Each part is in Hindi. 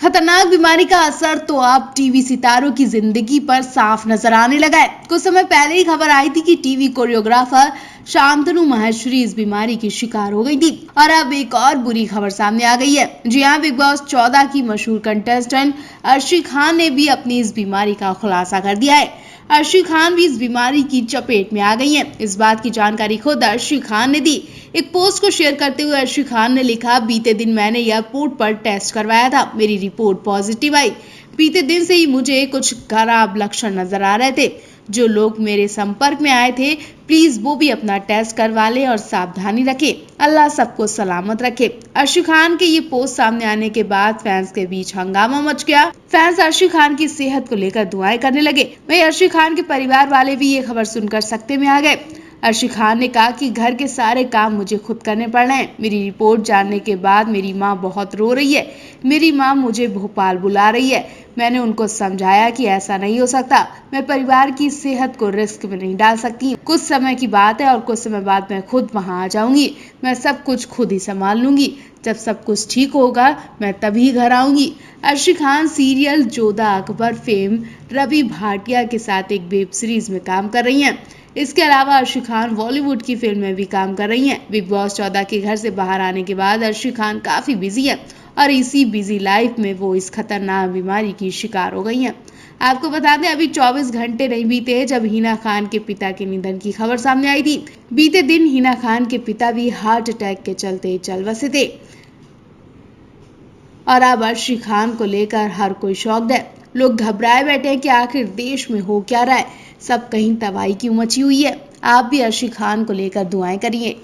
खतरनाक बीमारी का असर तो अब टीवी सितारों की जिंदगी पर साफ नजर आने लगा है। कुछ समय पहले ही खबर आई थी कि टीवी कोरियोग्राफर शांतनु माहेश्वरी इस बीमारी की शिकार हो गई थी और अब एक और बुरी खबर सामने आ गई है। जी हां, बिग बॉस 14 की मशहूर कंटेस्टेंट अर्शी खान ने भी अपनी इस बीमारी का खुलासा कर दिया है। अर्शी खान भी इस बीमारी की चपेट में आ गई हैं। इस बात की जानकारी खुद अर्शी खान ने दी। एक पोस्ट को शेयर करते हुए अर्शी खान ने लिखा, बीते दिन मैंने एयरपोर्ट पर टेस्ट करवाया था, मेरी रिपोर्ट पॉजिटिव आई। बीते दिन से ही मुझे कुछ खराब लक्षण नजर आ रहे थे। जो लोग मेरे संपर्क में आए थे, प्लीज वो भी अपना टेस्ट करवा लें और सावधानी रखें। अल्लाह सबको सलामत रखे। अर्शी खान के ये पोस्ट सामने आने के बाद फैंस के बीच हंगामा मच गया। फैंस अर्शी खान की सेहत को लेकर दुआएं करने लगे। वहीं अर्शी खान के परिवार वाले भी ये खबर सुनकर सकते में आ गए। अर्शी खान ने कहा कि घर के सारे काम मुझे खुद करने पड़ रहे हैं। मेरी रिपोर्ट जानने के बाद मेरी माँ बहुत रो रही है। मेरी माँ मुझे भोपाल बुला रही है। मैंने उनको समझाया कि ऐसा नहीं हो सकता। मैं परिवार की सेहत को रिस्क में नहीं डाल सकती। कुछ समय की बात है और कुछ समय बाद मैं खुद वहाँ आ जाऊंगी। मैं सब कुछ खुद ही संभाल लूंगी। जब सब कुछ ठीक होगा मैं तभी घर आऊंगी। अर्शी खान सीरियल जोधा अकबर फेम रवि भाटिया के साथ एक वेब सीरीज में काम कर रही हैं। इसके अलावा अर्शी खान बॉलीवुड की फिल्म में भी काम कर रही हैं। बिग बॉस 14 के घर से बाहर आने के बाद अर्शी खान काफी बिजी है और इसी बिजी लाइफ में वो इस खतरनाक बीमारी की शिकार हो गई हैं। आपको बता दें, अभी 24 घंटे नहीं बीते जब हिना खान के पिता के निधन की खबर सामने आई थी। बीते दिन हिना खान के पिता भी हार्ट अटैक के चलते चल बसे थे और अब अर्शी खान को लेकर हर कोई शॉक्ड है। लोग घबराए बैठे हैं कि आखिर देश में हो क्या रहा है। सब कहीं तबाही क्यों मची हुई है। आप भी अर्शी खान को लेकर दुआएं करिए।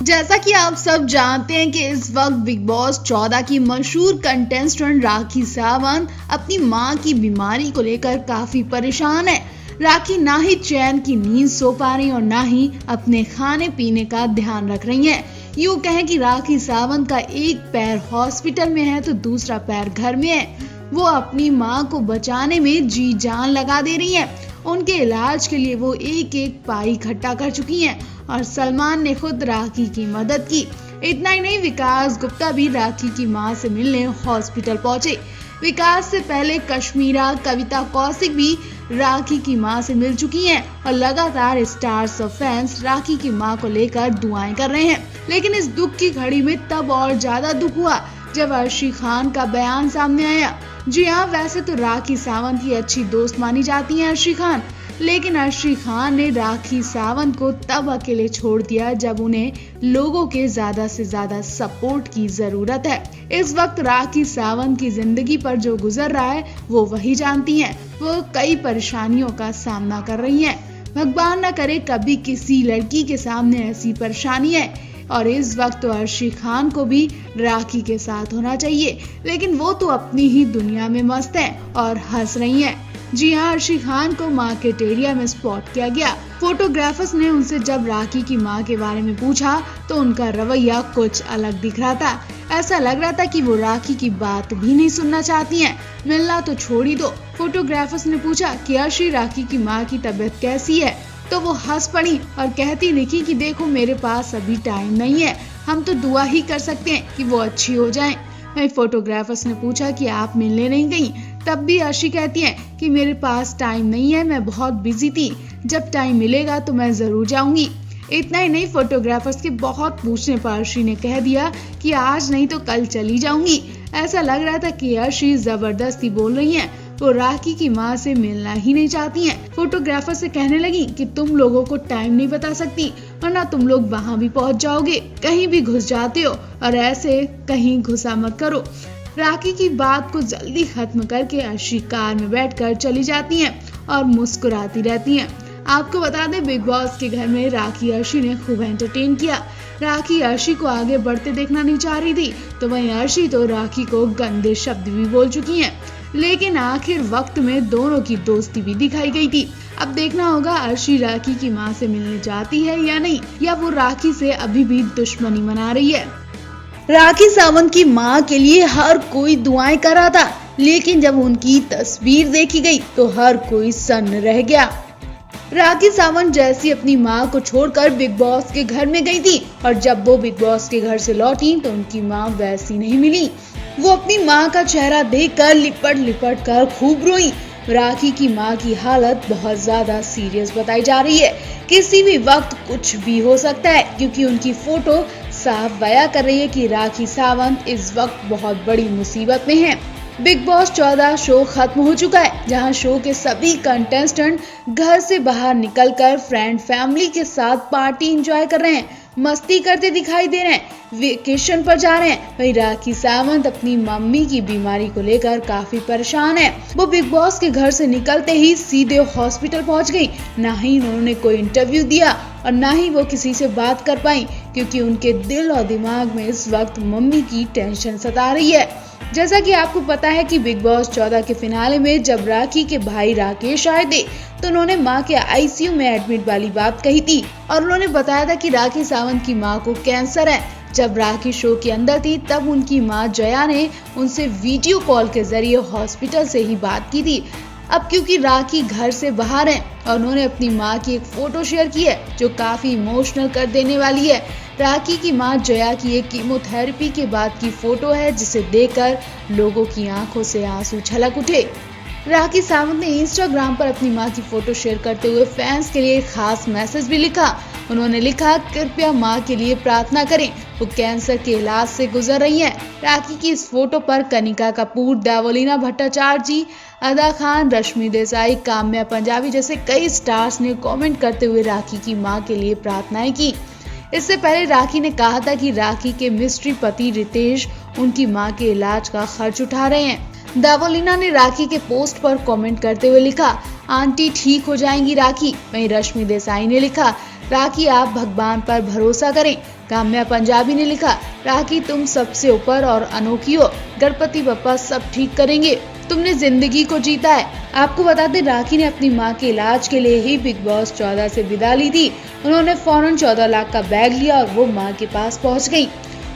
जैसा कि आप सब जानते हैं कि इस वक्त बिग बॉस 14 की मशहूर कंटेस्टेंट राखी सावंत अपनी मां की बीमारी को लेकर काफी परेशान है। राखी ना ही चैन की नींद सो पा रही और ना ही अपने खाने पीने का ध्यान रख रही हैं। यूं कहें कि राखी सावंत का एक पैर हॉस्पिटल में है तो दूसरा पैर घर में है। वो अपनी मां को बचाने में जी जान लगा दे रही हैं। उनके इलाज के लिए वो एक एक पाई इकट्ठा कर चुकी हैं और सलमान ने खुद राखी की मदद की। इतना ही नहीं, विकास गुप्ता भी राखी की मां से मिलने हॉस्पिटल पहुंचे। विकास से पहले कश्मीरा, कविता कौशिक भी राखी की मां से मिल चुकी हैं और लगातार स्टार्स और फैंस राखी की मां को लेकर दुआएं कर रहे हैं। लेकिन इस दुख की घड़ी में तब और ज्यादा दुख हुआ जब अर्शी खान का बयान सामने आया। जी हाँ, वैसे तो राखी सावंत की अच्छी दोस्त मानी जाती हैं अर्शी खान, लेकिन अर्शी खान ने राखी सावंत को तब अकेले छोड़ दिया जब उन्हें लोगों के ज्यादा से ज्यादा सपोर्ट की जरूरत है। इस वक्त राखी सावंत की जिंदगी पर जो गुजर रहा है वो वही जानती हैं। वो कई परेशानियों का सामना कर रही हैं। भगवान न करे कभी किसी लड़की के सामने ऐसी परेशानी है। और इस वक्त तो अर्शी खान को भी राखी के साथ होना चाहिए, लेकिन वो तो अपनी ही दुनिया में मस्त है और हंस रही हैं। जी हाँ, अर्शी खान को मार्केट एरिया में स्पॉट किया गया। फोटोग्राफर्स ने उनसे जब राखी की मां के बारे में पूछा तो उनका रवैया कुछ अलग दिख रहा था। ऐसा लग रहा था कि वो राखी की बात भी नहीं सुनना चाहती हैं। मिलना तो छोड़ ही दो। फोटोग्राफर्स ने पूछा कि अर्शी, राखी की मां की तबीयत कैसी है, तो वो हंस पड़ी और कहती दिखी कि देखो, मेरे पास अभी टाइम नहीं है, हम तो दुआ ही कर सकते हैं कि वो अच्छी हो जाएं। वहीं फोटोग्राफर्स ने पूछा कि आप मिलने नहीं गई, तब भी अर्शी कहती हैं कि मेरे पास टाइम नहीं है, मैं बहुत बिजी थी, जब टाइम मिलेगा तो मैं जरूर जाऊंगी। इतना ही नहीं, फोटोग्राफर्स के बहुत पूछने पर अर्शी ने कह दिया कि आज नहीं तो कल चली जाऊंगी। ऐसा लग रहा था कि अर्शी जबरदस्ती बोल रही हैं। वो राखी की मां से मिलना ही नहीं चाहती हैं। फोटोग्राफर से कहने लगी कि तुम लोगों को टाइम नहीं बता सकती, वरना तुम लोग वहां भी पहुंच जाओगे। कहीं भी घुस जाते हो और ऐसे कहीं घुसा मत करो। राखी की बात को जल्दी खत्म करके अर्शी कार में बैठकर चली जाती हैं और मुस्कुराती रहती हैं। आपको बता दें, बिग बॉस के घर में राखी अर्शी ने खूब एंटरटेन किया। राखी अर्शी को आगे बढ़ते देखना नहीं चाह रही थी, तो वहीं अर्शी तो राखी को गंदे शब्द भी बोल चुकी हैं। लेकिन आखिर वक्त में दोनों की दोस्ती भी दिखाई गई थी। अब देखना होगा अर्शी राखी की मां से मिलने जाती है या नहीं, या वो राखी से अभी भी दुश्मनी मना रही है। राखी सावंत की मां के लिए हर कोई दुआएं कर रहा था, लेकिन जब उनकी तस्वीर देखी गई तो हर कोई सन्न रह गया। राखी सावंत जैसी अपनी मां को छोड़कर बिग बॉस के घर में गई थी और जब वो बिग बॉस के घर से लौटी तो उनकी मां वैसी नहीं मिली। वो अपनी मां का चेहरा देखकर लिपट लिपट कर खूब रोईं। राखी की मां की हालत बहुत ज्यादा सीरियस बताई जा रही है। किसी भी वक्त कुछ भी हो सकता है, क्योंकि उनकी फोटो साफ बयां कर रही है कि राखी सावंत इस वक्त बहुत बड़ी मुसीबत में हैं। बिग बॉस 14 शो खत्म हो चुका है, जहां शो के सभी कंटेस्टेंट घर से बाहर निकलकर फ्रेंड फैमिली के साथ पार्टी एंजॉय कर रहे हैं, मस्ती करते दिखाई दे रहे हैं, वेकेशन पर जा रहे हैं। वहीं राखी सावंत अपनी मम्मी की बीमारी को लेकर काफी परेशान है। वो बिग बॉस के घर से निकलते ही सीधे हॉस्पिटल पहुंच गई। ना ही उन्होंने कोई इंटरव्यू दिया और ना ही वो किसी से बात कर पाई, क्योंकि उनके दिल और दिमाग में इस वक्त मम्मी की टेंशन सता रही है। जैसा कि आपको पता है कि बिग बॉस 14 के फिनाले में जब राखी के भाई राकेश आए थे, तो उन्होंने मां के आईसीयू में एडमिट वाली बात कही थी और उन्होंने बताया था कि राखी सावंत की मां को कैंसर है। जब राखी शो के अंदर थी, तब उनकी मां जया ने उनसे वीडियो कॉल के जरिए हॉस्पिटल से ही बात की थी। अब क्योंकि राखी घर से बाहर है और उन्होंने अपनी मां की एक फोटो शेयर की है, जो काफी इमोशनल कर देने वाली है। राखी की मां जया की एक कीमोथेरेपी के बाद की फोटो है, जिसे देखकर लोगों की आंखों से आंसू छलक उठे। राखी सावंत ने इंस्टाग्राम पर अपनी मां की फोटो शेयर करते हुए फैंस के लिए एक खास मैसेज भी लिखा। उन्होंने लिखा, कृपया मां के लिए प्रार्थना करें, वो कैंसर के इलाज से गुजर रही हैं। राखी की इस फोटो पर कनिका कपूर, देवोलीना भट्टाचार्य जी, अदा खान, रश्मि देसाई, काम्या पंजाबी जैसे कई स्टार्स ने कमेंट करते हुए राखी की मां के लिए प्रार्थनाएं की। इससे पहले राखी ने कहा था कि राखी के मिस्ट्री पति रितेश उनकी मां के इलाज का खर्च उठा रहे हैं। देवोलीना ने राखी के पोस्ट पर कमेंट करते हुए लिखा, आंटी ठीक हो जाएंगी राखी। वहीं रश्मि देसाई ने लिखा, राखी आप भगवान पर भरोसा करें। काम्या पंजाबी ने लिखा, राखी तुम सबसे ऊपर और अनोखी हो, गणपति बप्पा सब ठीक करेंगे, तुमने जिंदगी को जीता है। आपको बता दें, राखी ने अपनी मां के इलाज के लिए ही बिग बॉस 14 से विदा ली थी। उन्होंने फौरन 14 लाख का बैग लिया और वो मां के पास पहुंच गई।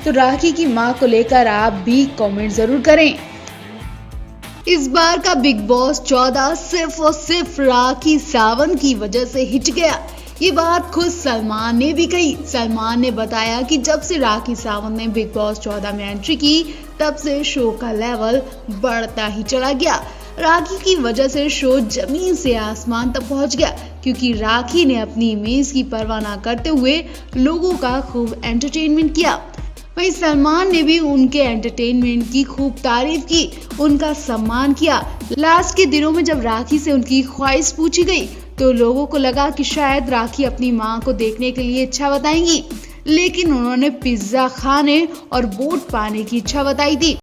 तो राखी की मां को लेकर आप भी कमेंट जरूर करें। इस बार का बिग बॉस 14 सिर्फ और सिर्फ राखी सावंत की वजह से हिट गया। ये बात खुद सलमान ने भी कही। सलमान ने बताया कि जब से राखी सावंत ने बिग बॉस 14 में एंट्री की, तब से शो का लेवल बढ़ता ही चला गया। राखी की वजह से शो जमीन से आसमान तक पहुंच गया, क्योंकि राखी ने अपनी इमेज की परवाह न करते हुए लोगों का खूब एंटरटेनमेंट किया। वहीं सलमान ने भी उनके एंटरटेनमेंट की खूब तारीफ की, उनका सम्मान किया। लास्ट के दिनों में जब राखी से उनकी ख्वाहिश पूछी गई, तो लोगों को लगा कि शायद राखी अपनी मां को देखने के लिए इच्छा बताएंगी, लेकिन उन्होंने पिज्जा खाने और वोट पाने की इच्छा बताई थी।